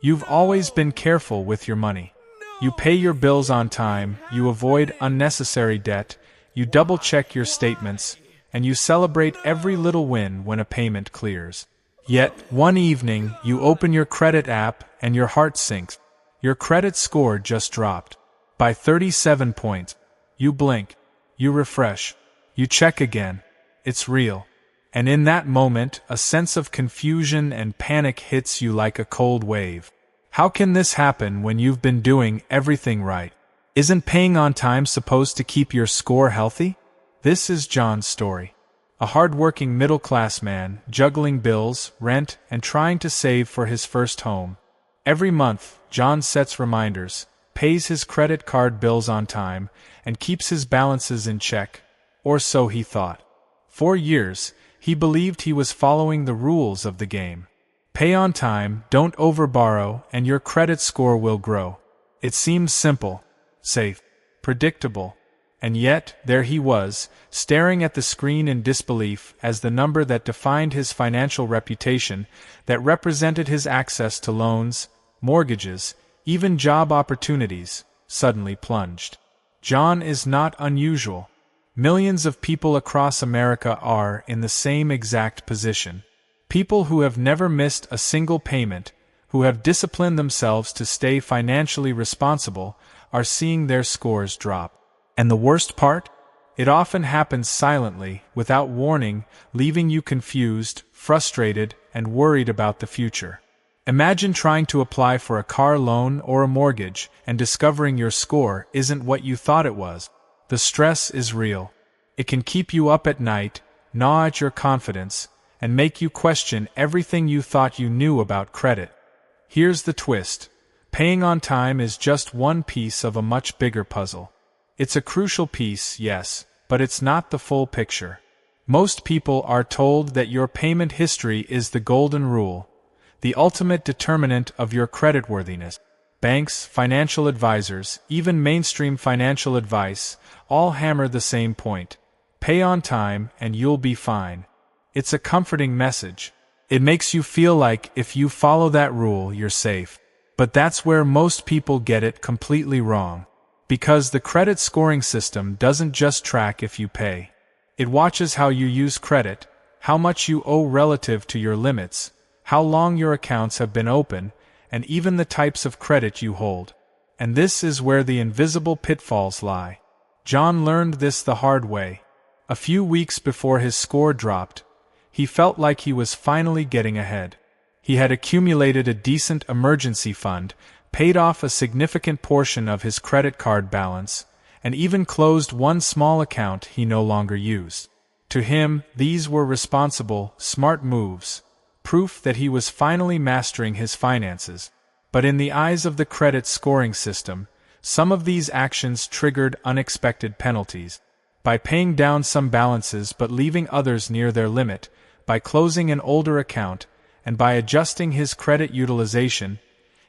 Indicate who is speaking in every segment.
Speaker 1: You've always been careful with your money. You pay your bills on time, you avoid unnecessary debt, you double-check your statements, and you celebrate every little win when a payment clears. Yet, one evening, you open your credit app and your heart sinks. Your credit score just dropped by 37 points. You blink. You refresh. You check again. It's real. And in that moment, a sense of confusion and panic hits you like a cold wave. How can this happen when you've been doing everything right? Isn't paying on time supposed to keep your score healthy? This is John's story. A hard-working middle-class man, juggling bills, rent, and trying to save for his first home. Every month, John sets reminders, pays his credit card bills on time, and keeps his balances in check. Or so he thought. For years, he believed he was following the rules of the game. Pay on time, don't overborrow, and your credit score will grow. It seems simple, safe, predictable. And yet, there he was, staring at the screen in disbelief as the number that defined his financial reputation, that represented his access to loans, mortgages, even job opportunities, suddenly plunged. John is not unusual. Millions of people across America are in the same exact position. People who have never missed a single payment, who have disciplined themselves to stay financially responsible, are seeing their scores drop. And the worst part? It often happens silently, without warning, leaving you confused, frustrated, and worried about the future. Imagine trying to apply for a car loan or a mortgage and discovering your score isn't what you thought it was. The stress is real. It can keep you up at night, gnaw at your confidence, and make you question everything you thought you knew about credit. Here's the twist. Paying on time is just one piece of a much bigger puzzle. It's a crucial piece, yes, but it's not the full picture. Most people are told that your payment history is the golden rule, the ultimate determinant of your creditworthiness. Banks, financial advisors, even mainstream financial advice, all hammer the same point. Pay on time and you'll be fine. It's a comforting message. It makes you feel like if you follow that rule, you're safe. But that's where most people get it completely wrong. Because the credit scoring system doesn't just track if you pay. It watches how you use credit, how much you owe relative to your limits, how long your accounts have been open, and even the types of credit you hold. And this is where the invisible pitfalls lie. John learned this the hard way. A few weeks before his score dropped, he felt like he was finally getting ahead. He had accumulated a decent emergency fund, paid off a significant portion of his credit card balance, and even closed one small account he no longer used. To him, these were responsible, smart moves, proof that he was finally mastering his finances. But in the eyes of the credit scoring system, some of these actions triggered unexpected penalties. By paying down some balances but leaving others near their limit, by closing an older account, and by adjusting his credit utilization,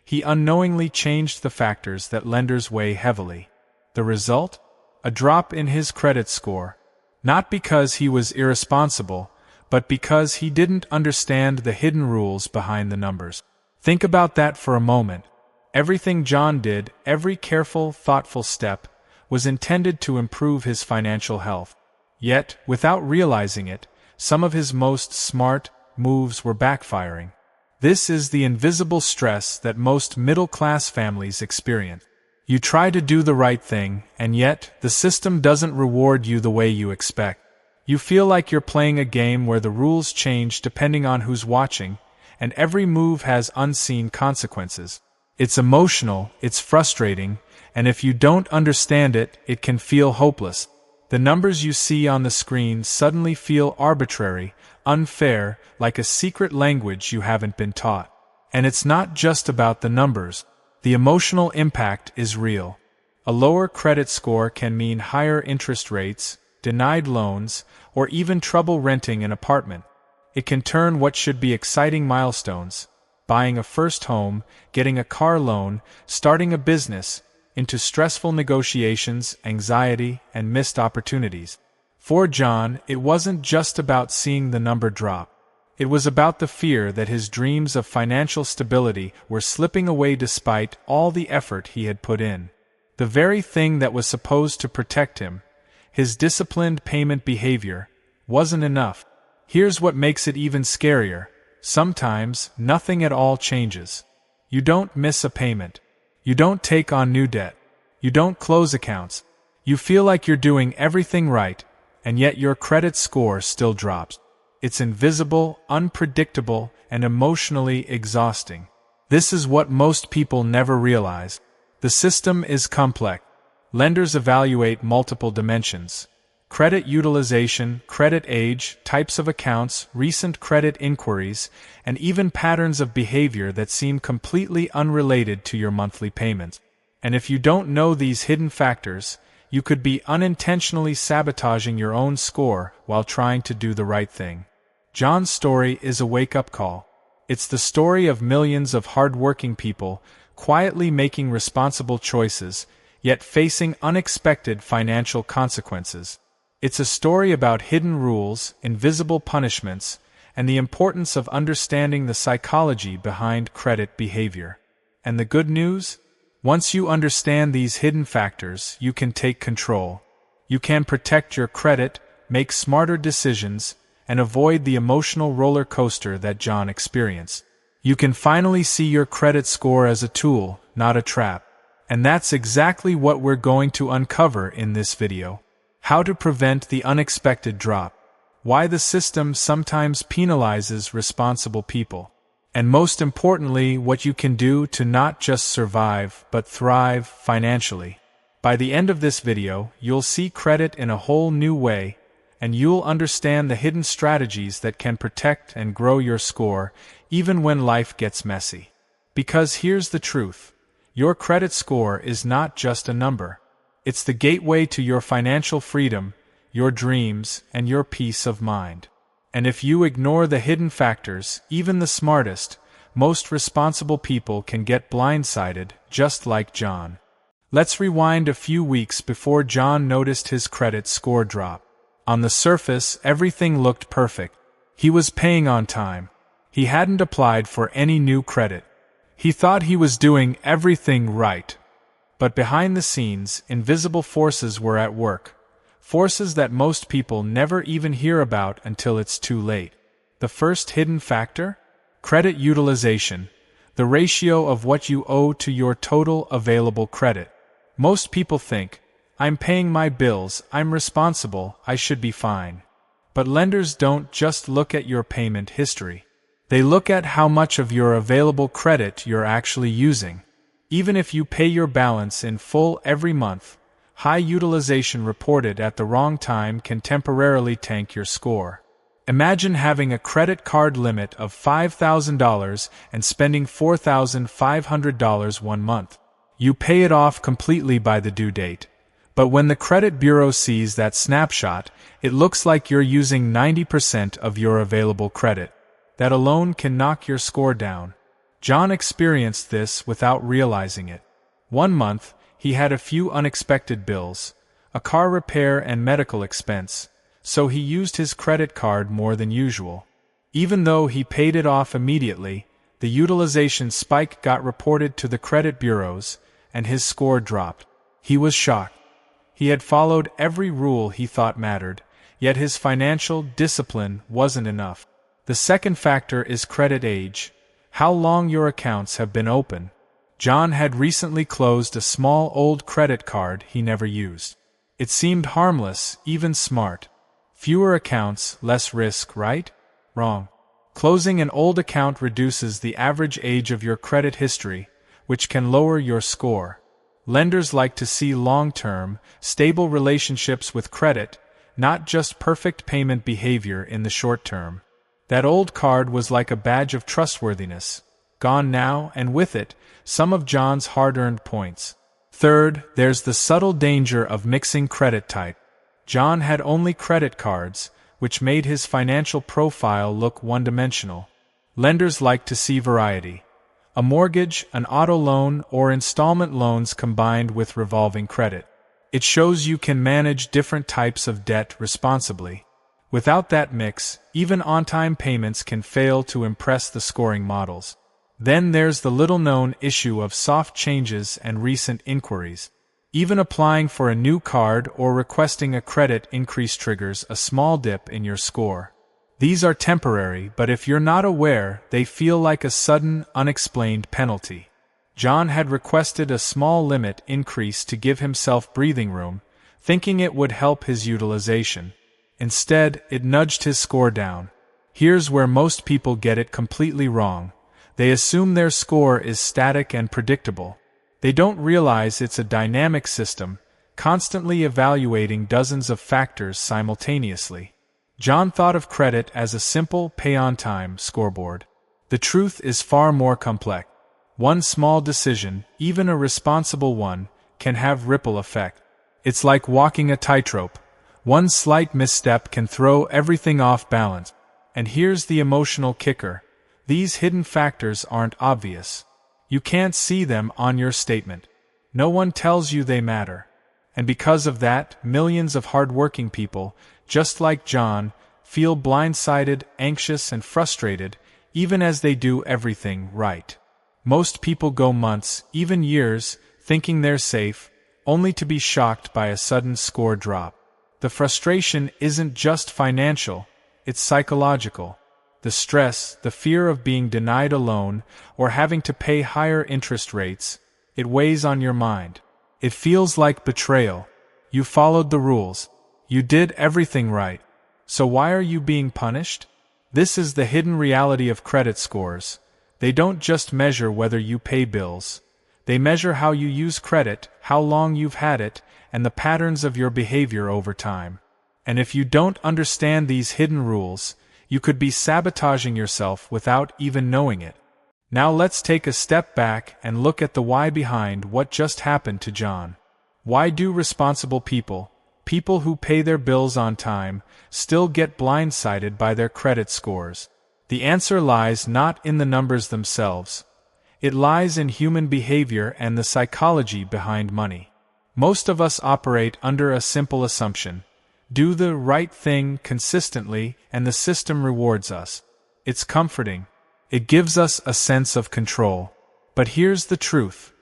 Speaker 1: he unknowingly changed the factors that lenders weigh heavily. The result? A drop in his credit score. Not because he was irresponsible, but because he didn't understand the hidden rules behind the numbers. Think about that for a moment. Everything John did, every careful, thoughtful step, was intended to improve his financial health. Yet, without realizing it, some of his most smart moves were backfiring. This is the invisible stress that most middle-class families experience. You try to do the right thing, and yet, the system doesn't reward you the way you expect. You feel like you're playing a game where the rules change depending on who's watching, and every move has unseen consequences. It's emotional, it's frustrating, and if you don't understand it, it can feel hopeless. The numbers you see on the screen suddenly feel arbitrary, unfair, like a secret language you haven't been taught. And it's not just about the numbers. The emotional impact is real. A lower credit score can mean higher interest rates, denied loans, or even trouble renting an apartment. It can turn what should be exciting milestones, buying a first home, getting a car loan, starting a business, into stressful negotiations, anxiety, and missed opportunities. For John, it wasn't just about seeing the number drop. It was about the fear that his dreams of financial stability were slipping away despite all the effort he had put in. The very thing that was supposed to protect him, his disciplined payment behavior, wasn't enough. Here's what makes it even scarier. Sometimes, nothing at all changes. You don't miss a payment. You don't take on new debt. You don't close accounts. You feel like you're doing everything right, and yet your credit score still drops. It's invisible, unpredictable, and emotionally exhausting. This is what most people never realize. The system is complex. Lenders evaluate multiple dimensions: credit utilization, credit age, types of accounts, recent credit inquiries, and even patterns of behavior that seem completely unrelated to your monthly payments. And if you don't know these hidden factors, you could be unintentionally sabotaging your own score while trying to do the right thing. John's story is a wake-up call. It's the story of millions of hard-working people quietly making responsible choices, yet facing unexpected financial consequences. It's a story about hidden rules, invisible punishments, and the importance of understanding the psychology behind credit behavior. And the good news? Once you understand these hidden factors, you can take control. You can protect your credit, make smarter decisions, and avoid the emotional roller coaster that John experienced. You can finally see your credit score as a tool, not a trap. And that's exactly what we're going to uncover in this video. How to prevent the unexpected drop. Why the system sometimes penalizes responsible people. And most importantly, what you can do to not just survive, but thrive financially. By the end of this video, you'll see credit in a whole new way, and you'll understand the hidden strategies that can protect and grow your score, even when life gets messy. Because here's the truth. Your credit score is not just a number. It's the gateway to your financial freedom, your dreams, and your peace of mind. And if you ignore the hidden factors, even the smartest, most responsible people can get blindsided, just like John. Let's rewind a few weeks before John noticed his credit score drop. On the surface, everything looked perfect. He was paying on time. He hadn't applied for any new credit. He thought he was doing everything right. But behind the scenes, invisible forces were at work. Forces that most people never even hear about until it's too late. The first hidden factor? Credit utilization, the ratio of what you owe to your total available credit. Most people think, I'm paying my bills, I'm responsible, I should be fine. But lenders don't just look at your payment history. They look at how much of your available credit you're actually using. Even if you pay your balance in full every month, high utilization reported at the wrong time can temporarily tank your score. Imagine having a credit card limit of $5,000 and spending $4,500 one month. You pay it off completely by the due date. But when the credit bureau sees that snapshot, it looks like you're using 90% of your available credit. That alone can knock your score down. John experienced this without realizing it. One month, he had a few unexpected bills, a car repair and medical expense, so he used his credit card more than usual. Even though he paid it off immediately, the utilization spike got reported to the credit bureaus, and his score dropped. He was shocked. He had followed every rule he thought mattered, yet his financial discipline wasn't enough. The second factor is credit age, how long your accounts have been open. John had recently closed a small old credit card he never used. It seemed harmless, even smart. Fewer accounts, less risk, right? Wrong. Closing an old account reduces the average age of your credit history, which can lower your score. Lenders like to see long-term, stable relationships with credit, not just perfect payment behavior in the short term. That old card was like a badge of trustworthiness, gone now, and with it, some of John's hard-earned points. Third, there's the subtle danger of mixing credit type. John had only credit cards, which made his financial profile look one-dimensional. Lenders like to see variety. A mortgage, an auto loan, or installment loans combined with revolving credit. It shows you can manage different types of debt responsibly. Without that mix, even on-time payments can fail to impress the scoring models. Then there's the little-known issue of soft changes and recent inquiries. Even applying for a new card or requesting a credit increase triggers a small dip in your score. These are temporary, but if you're not aware, they feel like a sudden, unexplained penalty. John had requested a small limit increase to give himself breathing room, thinking it would help his utilization. Instead, it nudged his score down. Here's where most people get it completely wrong. They assume their score is static and predictable. They don't realize it's a dynamic system, constantly evaluating dozens of factors simultaneously. John thought of credit as a simple pay-on-time scoreboard. The truth is far more complex. One small decision, even a responsible one, can have ripple effect. It's like walking a tightrope. One slight misstep can throw everything off balance. And here's the emotional kicker. These hidden factors aren't obvious. You can't see them on your statement. No one tells you they matter. And because of that, millions of hardworking people, just like John, feel blindsided, anxious, and frustrated, even as they do everything right. Most people go months, even years, thinking they're safe, only to be shocked by a sudden score drop. The frustration isn't just financial, it's psychological. The stress, the fear of being denied a loan, or having to pay higher interest rates, it weighs on your mind. It feels like betrayal. You followed the rules. You did everything right. So why are you being punished? This is the hidden reality of credit scores. They don't just measure whether you pay bills. They measure how you use credit, how long you've had it, and the patterns of your behavior over time. And if you don't understand these hidden rules, you could be sabotaging yourself without even knowing it. Now let's take a step back and look at the why behind what just happened to John. Why do responsible people, people who pay their bills on time, still get blindsided by their credit scores? The answer lies not in the numbers themselves. It lies in human behavior and the psychology behind money. Most of us operate under a simple assumption. Do the right thing consistently and the system rewards us. It's comforting. It gives us a sense of control. But here's the truth.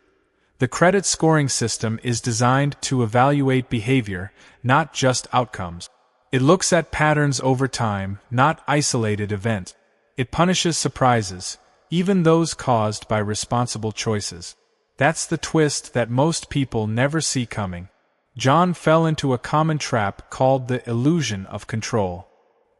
Speaker 1: The credit scoring system is designed to evaluate behavior, not just outcomes. It looks at patterns over time, not isolated events. It punishes surprises, even those caused by responsible choices. That's the twist that most people never see coming. John fell into a common trap called the illusion of control.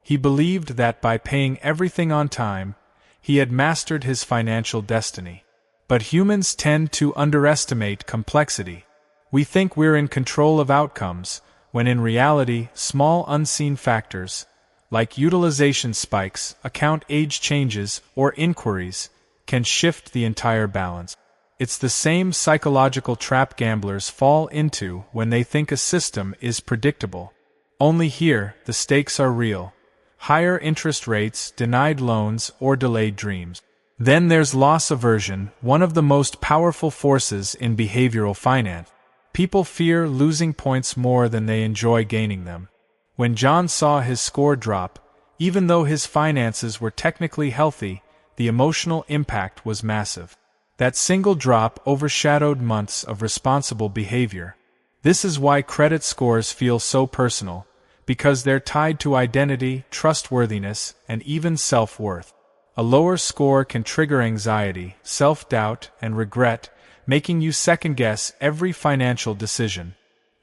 Speaker 1: He believed that by paying everything on time, he had mastered his financial destiny. But humans tend to underestimate complexity. We think we're in control of outcomes, when in reality, small unseen factors, like utilization spikes, account age changes, or inquiries, can shift the entire balance. It's the same psychological trap gamblers fall into when they think a system is predictable. Only here, the stakes are real. Higher interest rates, denied loans, or delayed dreams. Then there's loss aversion, one of the most powerful forces in behavioral finance. People fear losing points more than they enjoy gaining them. When John saw his score drop, even though his finances were technically healthy, the emotional impact was massive. That single drop overshadowed months of responsible behavior. This is why credit scores feel so personal, because they're tied to identity, trustworthiness, and even self-worth. A lower score can trigger anxiety, self-doubt, and regret, making you second-guess every financial decision.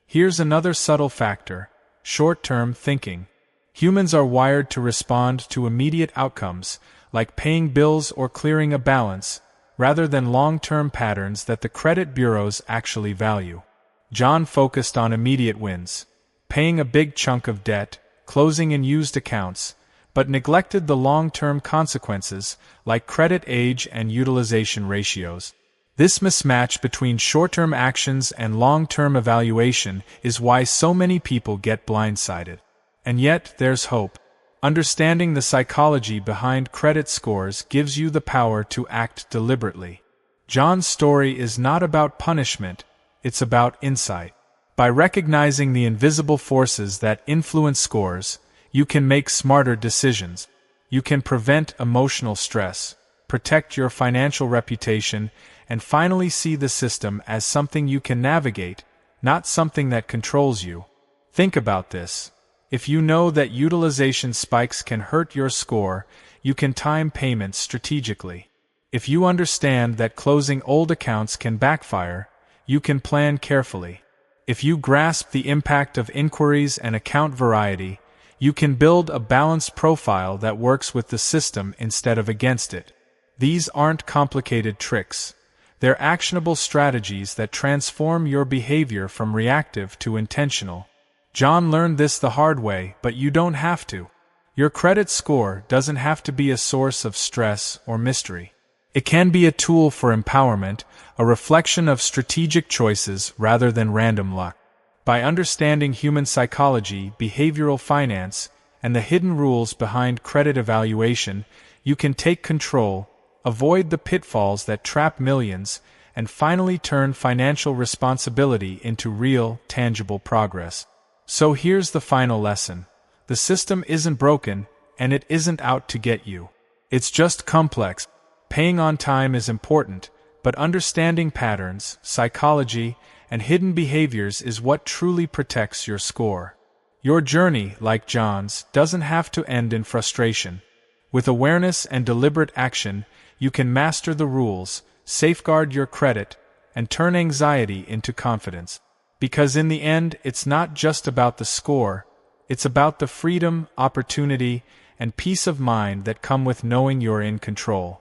Speaker 1: Here's another subtle factor: short-term thinking. Humans are wired to respond to immediate outcomes, like paying bills or clearing a balance, rather than long-term patterns that the credit bureaus actually value. John focused on immediate wins, paying a big chunk of debt, closing in used accounts, but neglected the long-term consequences like credit age and utilization ratios. This mismatch between short-term actions and long-term evaluation is why so many people get blindsided. And yet, there's hope. Understanding the psychology behind credit scores gives you the power to act deliberately. John's story is not about punishment, it's about insight. By recognizing the invisible forces that influence scores, you can make smarter decisions. You can prevent emotional stress, protect your financial reputation, and finally see the system as something you can navigate, not something that controls you. Think about this. If you know that utilization spikes can hurt your score, you can time payments strategically. If you understand that closing old accounts can backfire, you can plan carefully. If you grasp the impact of inquiries and account variety, you can build a balanced profile that works with the system instead of against it. These aren't complicated tricks. They're actionable strategies that transform your behavior from reactive to intentional. John learned this the hard way, but you don't have to. Your credit score doesn't have to be a source of stress or mystery. It can be a tool for empowerment, a reflection of strategic choices rather than random luck. By understanding human psychology, behavioral finance, and the hidden rules behind credit evaluation, you can take control, avoid the pitfalls that trap millions, and finally turn financial responsibility into real, tangible progress. So here's the final lesson. The system isn't broken, and it isn't out to get you. It's just complex. Paying on time is important, but understanding patterns, psychology, and hidden behaviors is what truly protects your score. Your journey, like John's, doesn't have to end in frustration. With awareness and deliberate action, you can master the rules, safeguard your credit, and turn anxiety into confidence. Because in the end, it's not just about the score, it's about the freedom, opportunity, and peace of mind that come with knowing you're in control.